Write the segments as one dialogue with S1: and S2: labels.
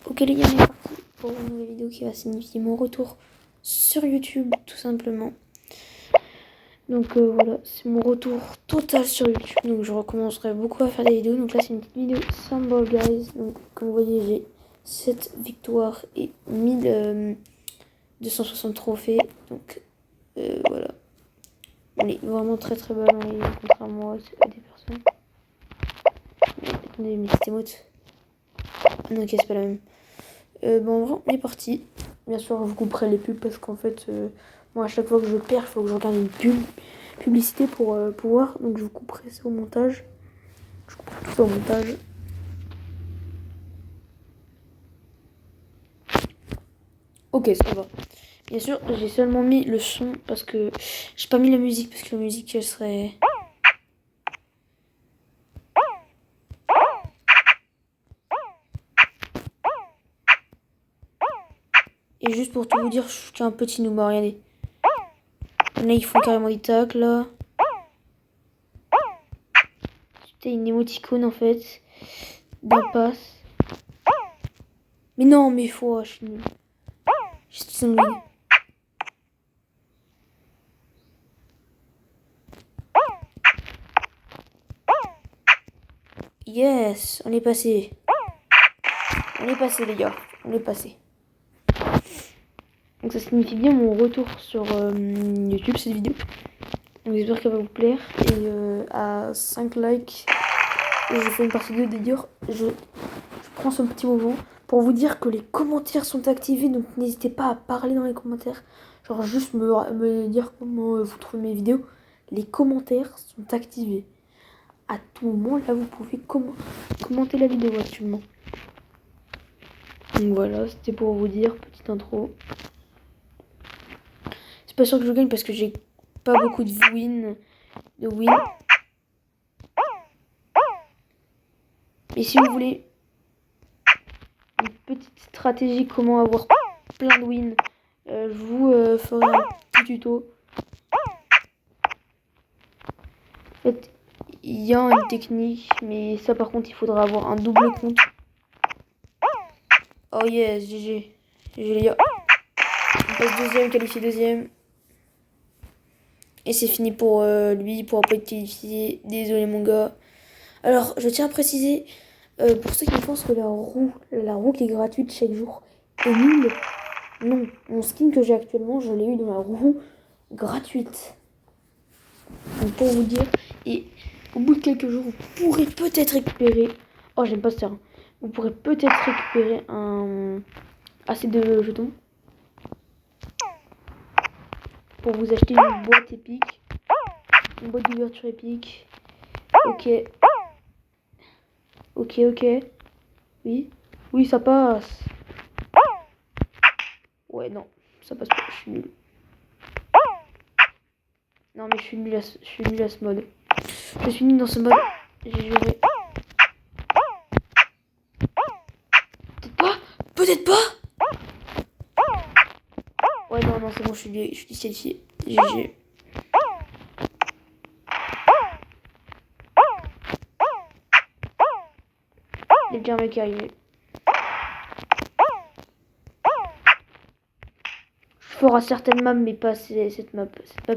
S1: Ok les gars, on est parti pour une nouvelle vidéo qui va signifier mon retour sur YouTube, tout simplement. Donc voilà, c'est mon retour total sur YouTube. Donc je recommencerai beaucoup à faire des vidéos. Donc là, c'est une petite vidéo Sandball Guys. Donc comme vous voyez, j'ai 7 victoires et 1260 trophées. Donc voilà. On est vraiment très très bas dans les contrairement à des personnes. Mais, attendez, mais c'était motte. Ah non, ok, c'est pas la même. Bon, en vrai, on est parti. Bien sûr, je vous couperai les pubs parce qu'en fait, moi, à chaque fois que je perds, il faut que je regarde une publicité pour pouvoir. Donc, je vous couperai ça au montage. Je couperai tout ça au montage. Ok, ça va. Bien sûr, j'ai seulement mis le son parce que j'ai pas mis la musique parce que la musique, elle serait. Et juste pour tout vous dire, je suis un petit noob, regardez. Là, ils font carrément des tacles, là. C'était une émoticône, en fait. D'impasse. Mais non, mais faut, je suis nulle. Je suis sanguine. Yes, on est passé. On est passé, les gars. On est passé. Donc ça signifie bien mon retour sur YouTube, cette vidéo. Donc j'espère qu'elle va vous plaire. Et à 5 likes, je fais une partie 2. D'ailleurs, je prends ce petit moment pour vous dire que les commentaires sont activés. Donc n'hésitez pas à parler dans les commentaires. Genre juste me dire comment vous trouvez mes vidéos. Les commentaires sont activés. À tout moment, là, vous pouvez commenter la vidéo actuellement. Donc voilà, c'était pour vous dire, petite intro. C'est pas sûr que je gagne parce que j'ai pas beaucoup de win. Mais si vous voulez une petite stratégie comment avoir plein de wins, je vous ferai un petit tuto. En fait, il y a une technique, mais ça par contre, il faudra avoir un double compte. Oh yes, GG. GG les gars. On passe deuxième, qualifié deuxième. Et c'est fini pour lui, il pourra pas être qualifié. Désolé mon gars. Alors, je tiens à préciser, pour ceux qui pensent que la roue qui est gratuite chaque jour est nulle, non. Mon skin que j'ai actuellement, je l'ai eu dans la roue gratuite. Donc pour vous dire, et au bout de quelques jours, vous pourrez peut-être récupérer... Oh, j'aime pas ça. Hein. Vous pourrez peut-être récupérer assez de jetons pour vous acheter une boîte épique. Une boîte d'ouverture épique. Ok. Ok, ok. Oui. Oui, ça passe. Ouais, non. Ça passe pas. Je suis nul. Non, mais je suis nul à ce mode. Je suis nul dans ce mode. J'ai joué. Peut-être pas. Peut-être pas. Ouais, non, non, c'est bon, je suis disqualifié. GG. Il y a déjà un mec qui est arrivé. Je ferai certaines maps, mais pas cette map. Cette map,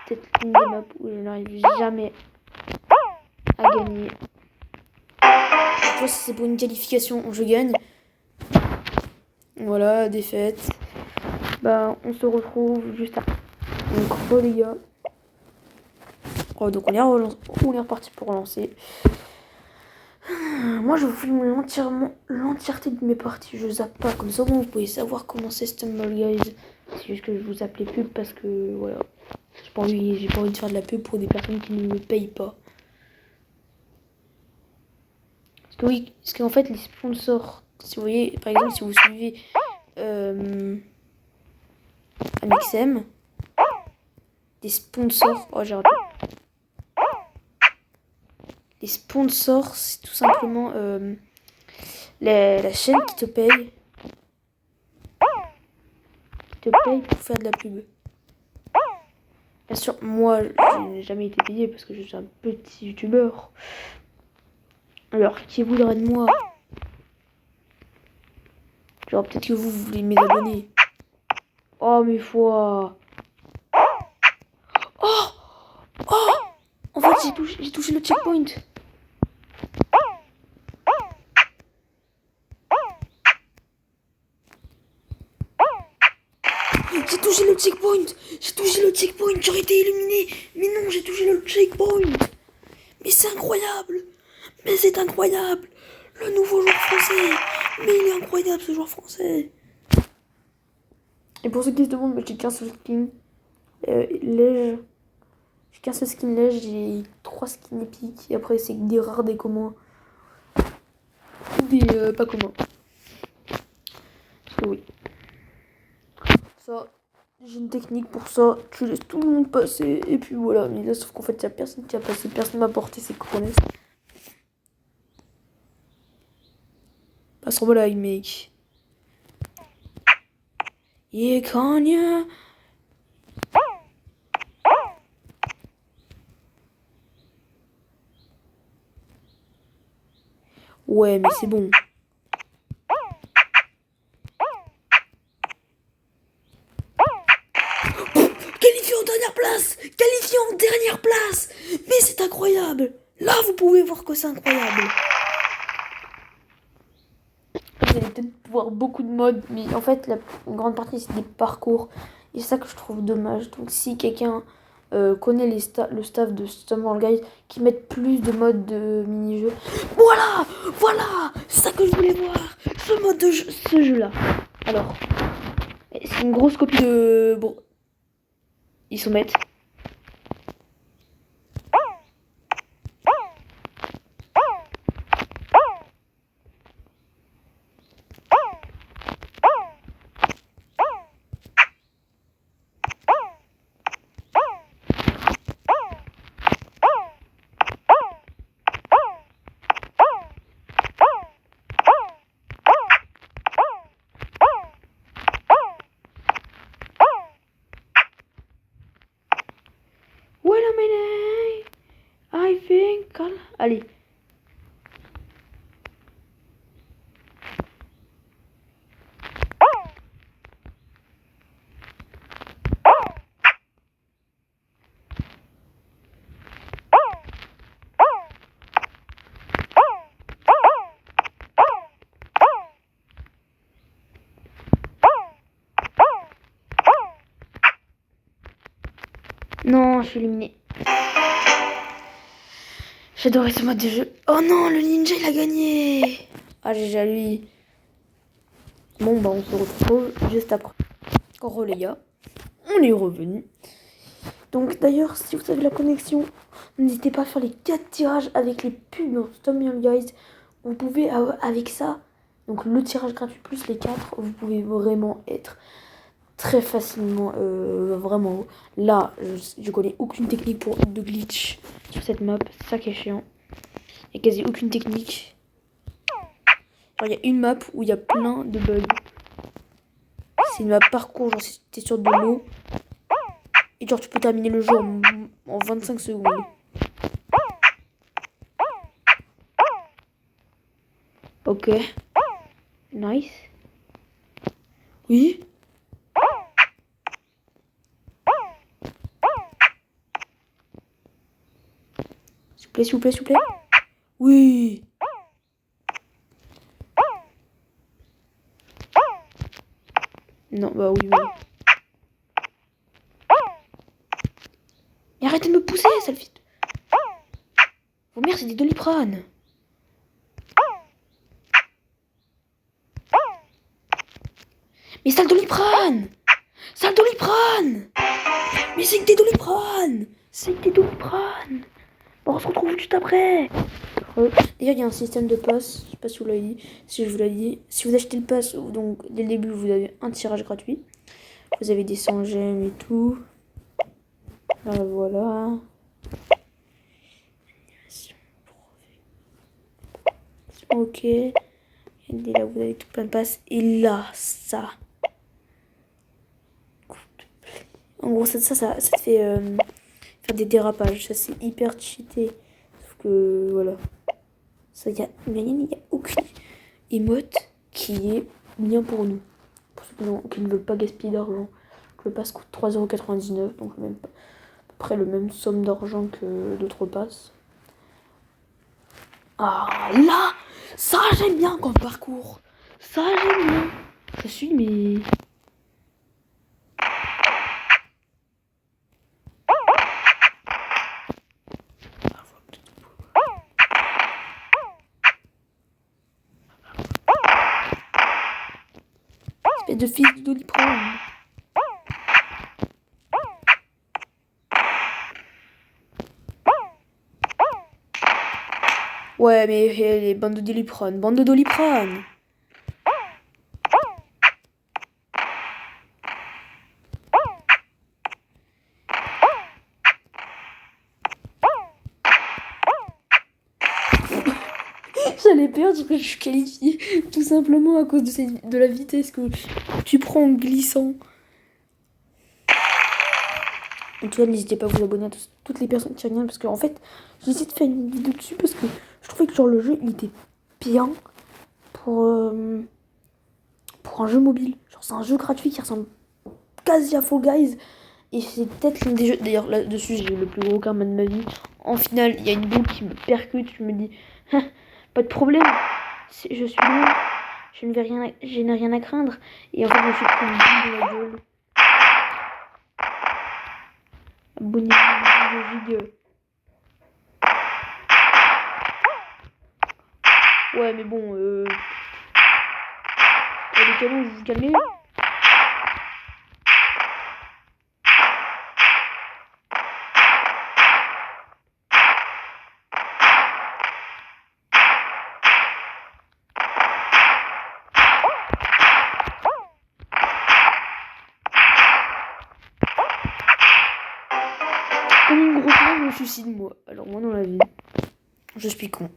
S1: c'était peut-être une des maps où je n'arrive jamais à gagner. Je vois si c'est pour une qualification, je gagne. Voilà, défaite. Bah, on se retrouve juste après. Donc, les gars. Oh, donc on est reparti pour relancer. Moi, je vous filme l'entièreté de mes parties. Je zappe pas. Comme ça, vous pouvez savoir comment c'est Stumble Guys. C'est juste que je vous appelais pub parce que, voilà. J'ai pas envie de faire de la pub pour des personnes qui ne me payent pas. Parce que oui, parce qu'en fait, les sponsors, si vous voyez, par exemple, si vous suivez MXM, des sponsors... Oh, j'ai raté. Les sponsors, c'est tout simplement la chaîne qui te paye. Pour faire de la pub. Bien sûr, moi, je n'ai jamais été payé parce que je suis un petit youtubeur. Alors, qui voudrait de moi? Genre, peut-être que vous voulez m'abonner. Oh, mes fois. Oh! Oh! En fait, j'ai touché le checkpoint. J'ai touché le checkpoint. J'ai touché le checkpoint. J'aurais été illuminé. Mais non, j'ai touché le checkpoint. Mais c'est incroyable. Mais c'est incroyable. Le nouveau joueur français. Mais il est incroyable, ce joueur français. Et pour ceux qui se demandent, j'ai qu'un seul skin. J'ai qu'un seul skin lège. J'ai 3 skins épiques. Et après, c'est des rares, des communs. Des pas communs. Parce que oui. Ça, j'ai une technique pour ça. Tu laisses tout le monde passer. Et puis voilà. Mais là, sauf qu'en fait, il n'y a personne qui a passé. Personne m'a porté ses couronnes. Passe en blague, mec. Yeah, Kanye. Ouais, mais c'est bon. Qualifié en dernière place. Qualifié en dernière place. Mais c'est incroyable. Là, vous pouvez voir que c'est incroyable. Vous allez peut-être voir beaucoup de modes, mais en fait, une grande partie, c'est des parcours. Et c'est ça que je trouve dommage. Donc, si quelqu'un connaît le staff de Summer Guys qui mettent plus de modes de mini-jeux. Voilà. Voilà. C'est ça que je voulais voir. Ce mode de jeu, ce jeu-là. Alors, c'est une grosse copie de... Bon, ils s'en mettent. Wait a minute. I think... Allez. Non, je suis éliminé. J'adorais ce mode de jeu. Oh non, le ninja il a gagné. Ah, j'ai déjà lui. Bon, bah on se retrouve juste après. Oh les gars, on est revenu. Donc d'ailleurs, si vous avez la connexion, n'hésitez pas à faire les 4 tirages avec les pubs dans Tom Young Guys. Vous pouvez, avec ça, donc le tirage gratuit plus les 4, vous pouvez vraiment être très facilement, vraiment. Là, je connais aucune technique de glitch sur cette map, c'est ça qui est chiant. Il n'y a quasi aucune technique. Il y a une map où il y a plein de bugs. C'est une map parcours, genre si t'es sur de l'eau. Et genre tu peux terminer le jeu en 25 secondes. Ok. Nice. Oui. S'il vous plaît, s'il vous plaît, s'il vous plaît. Oui. Non, bah oui, oui. Mais arrêtez de me pousser, sale fille. Vos mères, c'est des Doliprane. Mais sale Doliprane. Sale Doliprane. Mais c'est que des Doliprane. C'est que des Doliprane. Bon, on se retrouve juste après. D'ailleurs, il y a un système de pass. Je sais pas si vous l'avez dit. Si je vous l'ai dit. Si vous achetez le pass, donc dès le début, vous avez un tirage gratuit. Vous avez des 100 gemmes et tout. Là, voilà. Ok. Et là, vous avez tout plein de passes. Et là, ça. En gros, ça te fait faire des dérapages. Ça, c'est hyper cheaté. Sauf que, voilà. Ça, il y a aucune émote qui est bien pour nous. Pour ceux qui ne veulent pas gaspiller d'argent. Le pass coûte 3,99 €, donc même à peu près le même somme d'argent que d'autres passes. Ah là, ça j'aime bien comme parcours. Ça j'aime bien. Je suis mais... Espèce de fils de Doliprane. Ouais, mais les bandes de Doliprane, bande de Doliprane. J'allais perdre, je suis qualifiée tout simplement à cause de la vitesse que tu prends en glissant. En tout cas, n'hésitez pas à vous abonner à toutes les personnes qui regardent parce qu'en fait, j'ai essayé de faire une vidéo dessus parce que je trouvais que genre le jeu il était bien pour un jeu mobile. Genre c'est un jeu gratuit qui ressemble quasi à Fall Guys et c'est peut-être l'un des jeux. D'ailleurs là-dessus j'ai eu le plus gros karma de ma vie. En finale, il y a une boule qui me percute, je me dis pas de problème, je suis loin, je n'ai rien à craindre et en fait je me suis pris une boule dans la gueule. Abonnez-vous, giga. Ouais, mais bon, les canons, vous vous calmez. Comme une grosse merde, je me suicide, moi. Alors, moi, dans la vie, je suis con.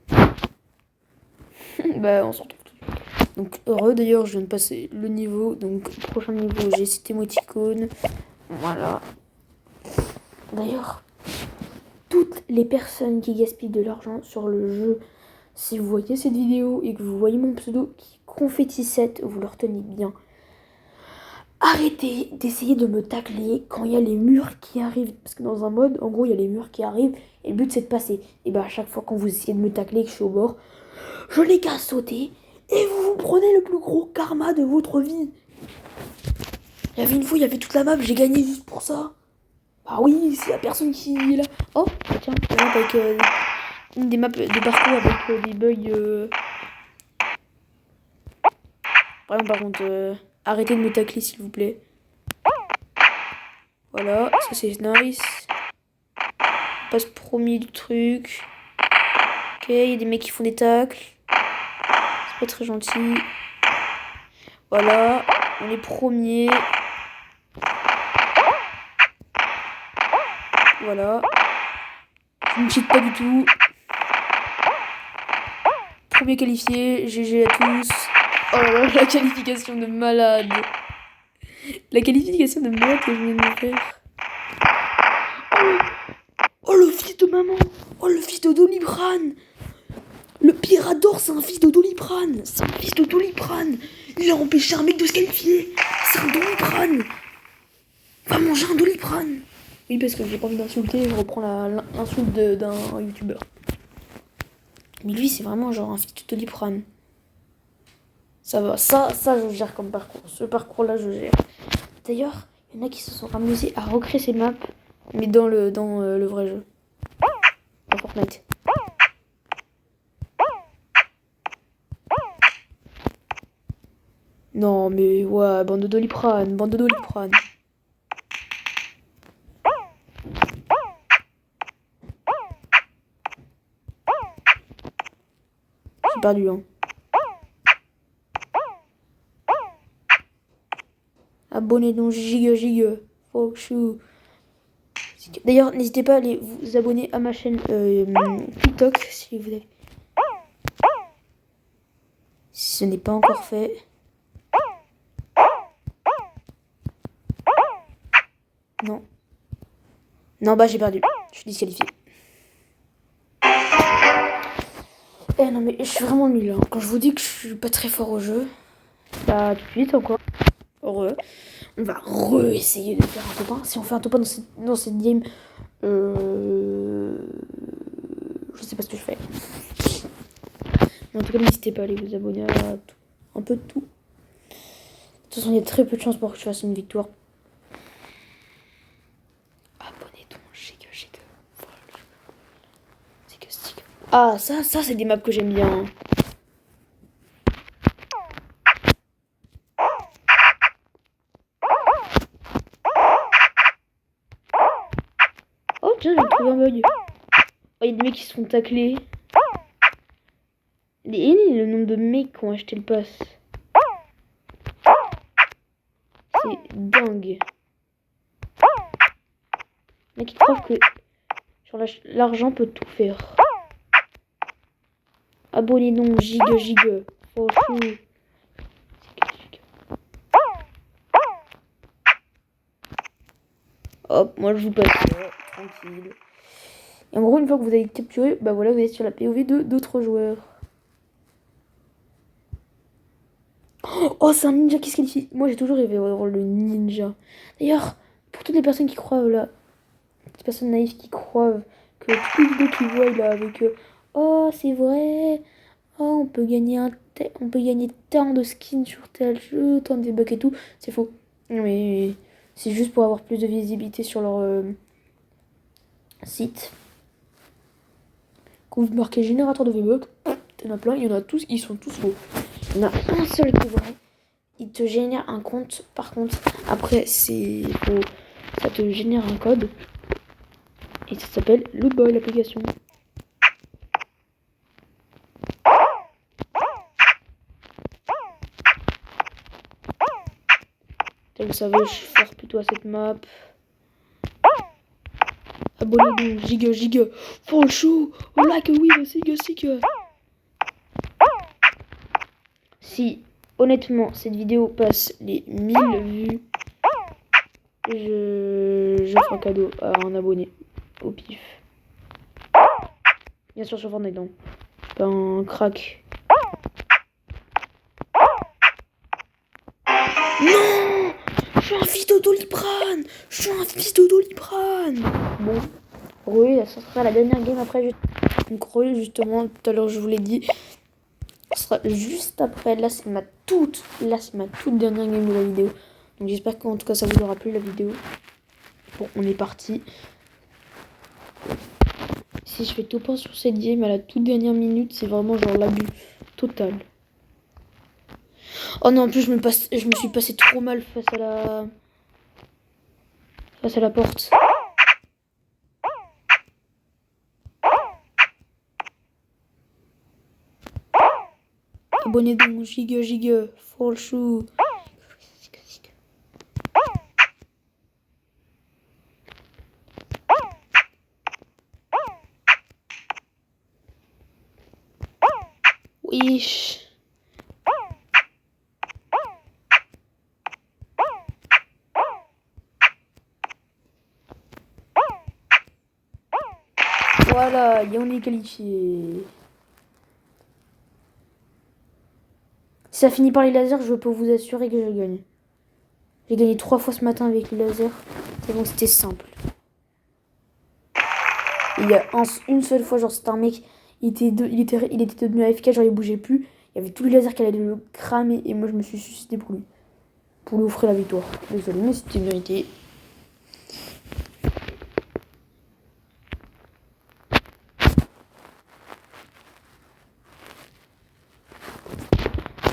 S1: Bah, on s'en retrouve tout de suite. Donc, heureux, d'ailleurs, je viens de passer le niveau. Donc, prochain niveau, j'ai cet émoticône. Voilà. D'ailleurs, toutes les personnes qui gaspillent de l'argent sur le jeu, si vous voyez cette vidéo et que vous voyez mon pseudo qui confetti 7, vous le retenez bien. Arrêtez d'essayer de me tacler quand il y a les murs qui arrivent. Parce que dans un mode, en gros, il y a les murs qui arrivent et le but c'est de passer. Et bah à chaque fois quand vous essayez de me tacler et que je suis au bord, je n'ai qu'à sauter et vous prenez le plus gros karma de votre vie. Il y avait une fois, il y avait toute la map, j'ai gagné juste pour ça. Bah oui, c'est la personne qui est là. Oh, tiens, une map avec une des maps de parcours avec des bugs. Vraiment, par contre, arrêtez de me tacler s'il vous plaît. Voilà, ça c'est nice. On passe premier du truc. Ok, il y a des mecs qui font des tacles. C'est pas très gentil. Voilà, on est premier. Voilà. Je ne cheat pas du tout. Premier qualifié, GG à tous. Oh là là, la qualification de malade. La qualification de malade que je viens de me faire. Oh le fils de maman. Oh le fils de Doliprane. Le Pirador, c'est un fils de Doliprane. C'est un fils de Doliprane. Il a empêché un mec de se qualifier. C'est un Doliprane. Va manger un Doliprane. Oui, parce que j'ai pas envie d'insulter, je reprends l'insulte d'un youtubeur. Mais lui, c'est vraiment genre un fils de Doliprane. Ça va, ça je gère comme parcours. Ce parcours-là, je gère. D'ailleurs, il y en a qui se sont amusés à recréer ces maps, mais dans le vrai jeu. Dans Fortnite. Non, mais ouais, bande de Doliprane, bande de Doliprane. J'ai perdu, hein. Abonnez-donc, giga. Fuck you. D'ailleurs, n'hésitez pas à aller vous abonner à ma chaîne TikTok si vous avez. Si ce n'est pas encore fait. Non. Non, bah j'ai perdu. Je suis disqualifiée. Eh non, mais je suis vraiment nulle. Hein. Quand je vous dis que je suis pas très fort au jeu. Bah, tout de suite encore. Heureux. On va re-essayer de faire un top 1. Si on fait un top 1 dans cette game, je sais pas ce que je fais. Mais en tout cas, n'hésitez pas à aller vous abonner à tout. Un peu de tout. De toute façon, il y a très peu de chances pour que je fasse une victoire. Abonnez-toi, giga. Stick. Ah, ça c'est des maps que j'aime bien. Oh, tiens, j'ai trouvé un bug. Oh, il y a des mecs qui se font tacler. Et le nombre de mecs qui ont acheté le pass. C'est dingue. Mec, ils croient que sur l'argent peut tout faire. Abonnez-nous, giga. Oh, chou. Hop, moi je vous passe ça, tranquille. Et en gros, une fois que vous avez capturé, bah voilà, vous êtes sur la POV de d'autres joueurs. Oh, c'est un ninja qui se qualifie. Moi, j'ai toujours rêvé d'avoir le ninja. D'ailleurs, pour toutes les personnes qui croient, là, les personnes naïves qui croient que toutes les vidéos qu'ils voient, là, avec oh, c'est vrai, oh, on peut gagner tant de skins sur tel jeu, tant de bugs et tout, c'est faux. Mais c'est juste pour avoir plus de visibilité sur leur site. Quand vous marquez générateur de V-Bucks, il y en a plein, il y en a tous, ils sont tous faux. Il y en a un seul qui est vrai. Il te génère un compte, par contre, après c'est faux. Ça te génère un code. Et ça s'appelle Lootboy l'application. Vous savez, je suis fort plutôt à cette map. Abonnez-vous, giga. Franchement, like oui, giga. Si, honnêtement, cette vidéo passe les 1000 vues, je ferai un cadeau à un abonné, au pif. Bien sûr sur Fortnite, non. Je suis pas un crack. Non! Je suis un fils de Doliprane! Bon, oui, ça sera la dernière game après. Donc, justement, tout à l'heure, je vous l'ai dit. Ce sera juste après. Là, c'est ma toute dernière game de la vidéo. Donc, j'espère qu'en tout cas, ça vous aura plu la vidéo. Bon, on est parti. Si je fais top 1 sur cette game à la toute dernière minute, c'est vraiment genre l'abus total. Oh non, en plus, je me suis passé trop mal face à la porte. Abonnez-vous, giga, full chou. Wesh. Voilà, et on est qualifié. Si ça finit par les lasers, je peux vous assurer que je gagne. J'ai gagné 3 fois ce matin avec les lasers. Donc c'était simple. Il y a une seule fois, genre c'était un mec, il était devenu AFK, genre il bougeait plus. Il y avait tous les lasers qui allaient le cramer et moi je me suis suicidé pour lui. Pour lui offrir la victoire. Désolé, mais c'était mérité.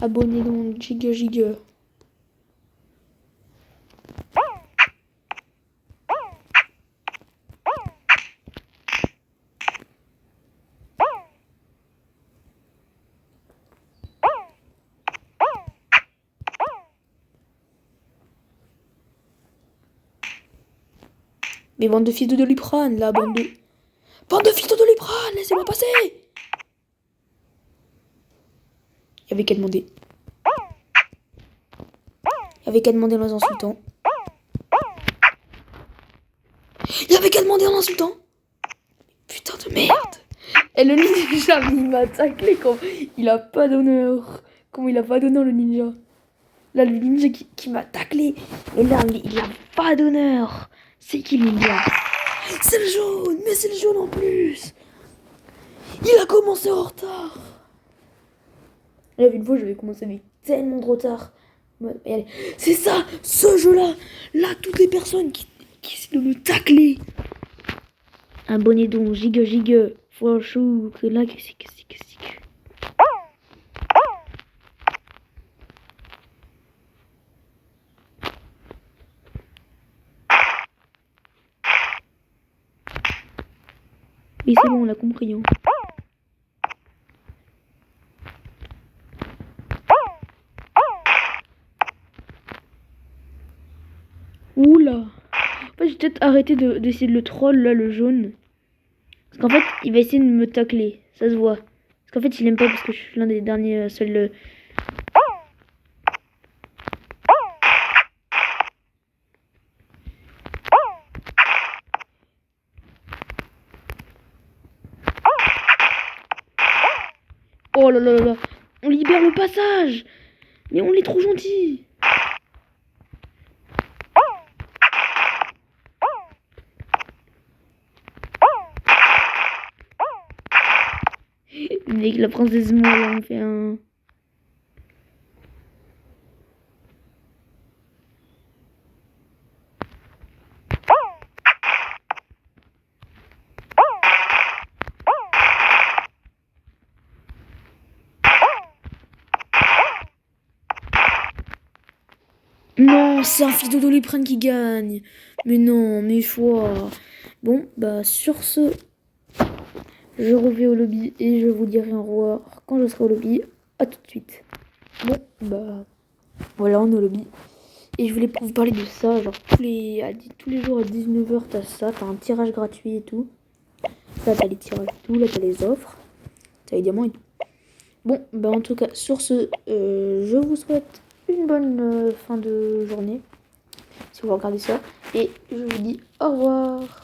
S1: Abonnez-vous, giga. Mais bande de fils de Doliprane, là, bande de fils de Doliprane, laissez-moi passer. Il y avait qu'à demander. Il y avait qu'à demander en insultant. Il y avait qu'à demander en insultant. Putain de merde. Et le ninja, il m'a taclé comme il a pas d'honneur. Comment il a pas d'honneur, le ninja. Là, le ninja qui m'a taclé. Et là, il a pas d'honneur. C'est qui le ninja? C'est le jaune. Mais c'est le jaune en plus. Il a commencé en retard. Là, une fois, j'avais commencé avec tellement de retard. C'est ça, ce jeu-là. Là, toutes les personnes qui essaient de me tacler. Un bonnet don, gigue. Franchou, que là, qu'est-ce que. Oui, c'est bon, on l'a compris. Hein. Oula. En fait, j'ai peut-être arrêté d'essayer de le troll, là, le jaune. Parce qu'en fait, il va essayer de me tacler. Ça se voit. Parce qu'en fait, il aime pas parce que je suis l'un des derniers seuls... Oh là là là là. On libère le passage. Mais on est trop gentil. Avec la princesse moi, là, on fait un... Non, c'est un fils de Doliprane qui gagne. Mais non, mais foi. Bon, bah sur ce, je reviens au lobby et je vous dirai au revoir quand je serai au lobby. À tout de suite. Bon, bah voilà, on est au lobby. Et je voulais vous parler de ça, genre tous les jours à 19h t'as ça, t'as un tirage gratuit et tout. Là t'as les tirages et tout, là t'as les offres, t'as les diamants et tout. Bon, bah en tout cas, sur ce, je vous souhaite une bonne fin de journée, si vous regardez ça. Et je vous dis au revoir.